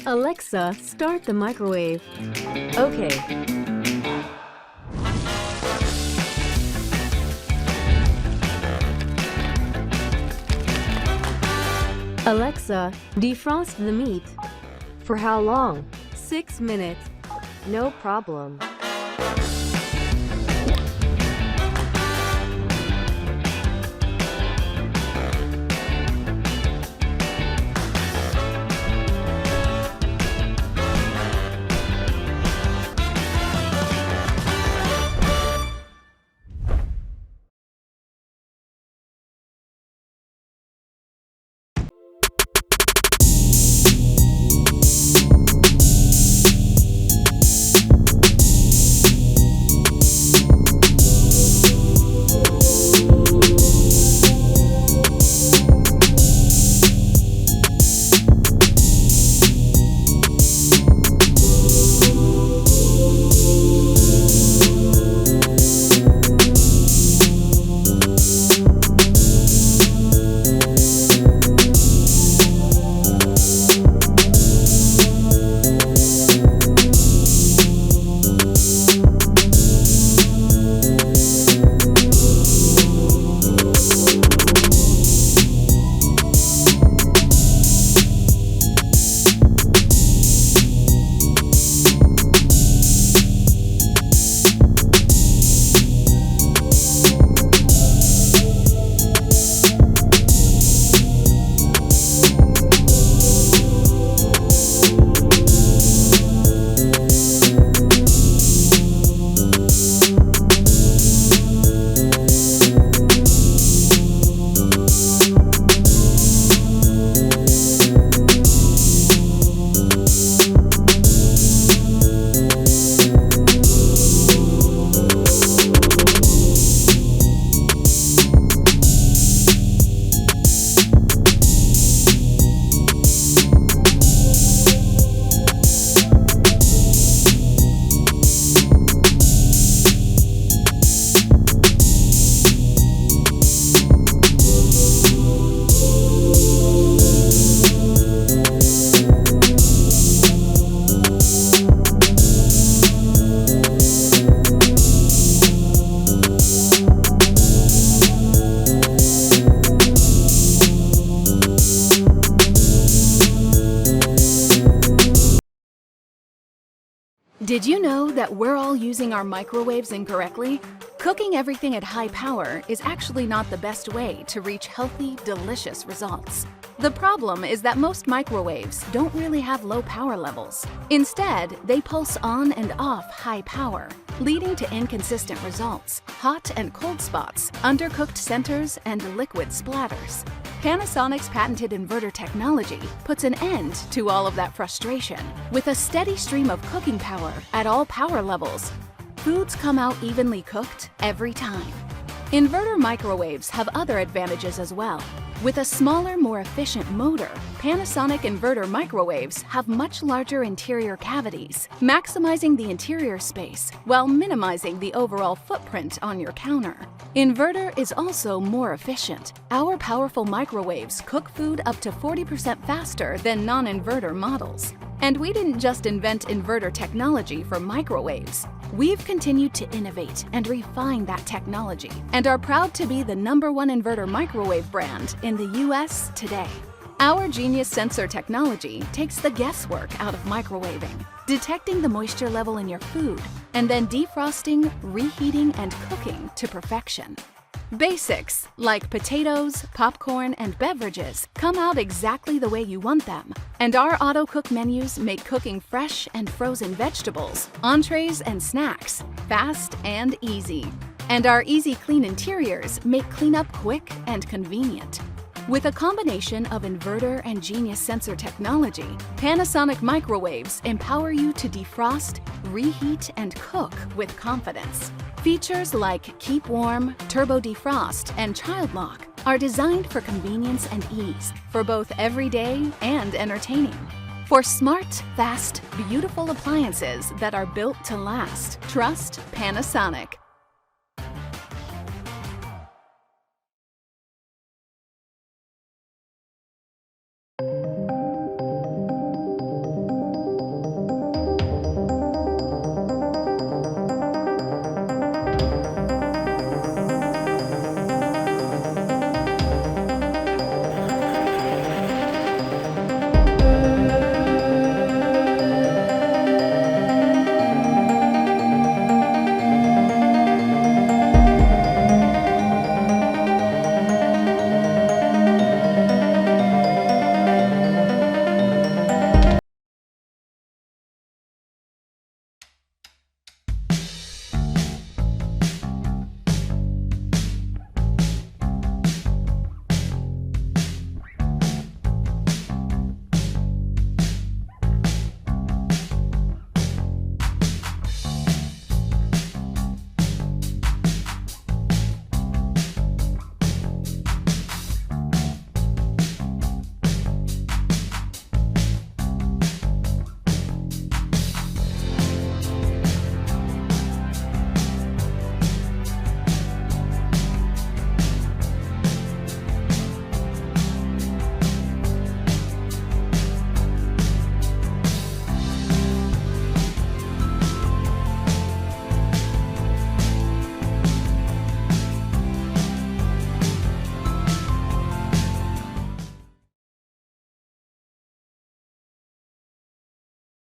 Alexa, start the microwave. Okay. Alexa, defrost the meat. For how long? 6 minutes. No problem. Did you know that we're all using our microwaves incorrectly? Cooking everything at high power is actually not the best way to reach healthy, delicious results. The problem is that most microwaves don't really have low power levels. Instead, they pulse on and off high power, leading to inconsistent results, hot and cold spots, undercooked centers, and liquid splatters. Panasonic's patented inverter technology puts an end to all of that frustration. With a steady stream of cooking power at all power levels, foods come out evenly cooked every time. Inverter microwaves have other advantages as well. With a smaller, more efficient motor, Panasonic inverter microwaves have much larger interior cavities, maximizing the interior space while minimizing the overall footprint on your counter. Inverter is also more efficient. Our powerful microwaves cook food up to 40% faster than non-inverter models. And we didn't just invent inverter technology for microwaves. We've continued to innovate and refine that technology and are proud to be the #1 inverter microwave brand in the US today. Our Genius sensor technology takes the guesswork out of microwaving, detecting the moisture level in your food, and then defrosting, reheating, and cooking to perfection. Basics like potatoes, popcorn, and beverages come out exactly the way you want them. And our auto-cook menus make cooking fresh and frozen vegetables, entrees, and snacks fast and easy. And our easy clean interiors make cleanup quick and convenient. With a combination of inverter and Genius sensor technology, Panasonic microwaves empower you to defrost, reheat, and cook with confidence. Features like Keep Warm, Turbo Defrost, and Child Lock are designed for convenience and ease for both everyday and entertaining. For smart, fast, beautiful appliances that are built to last, trust Panasonic.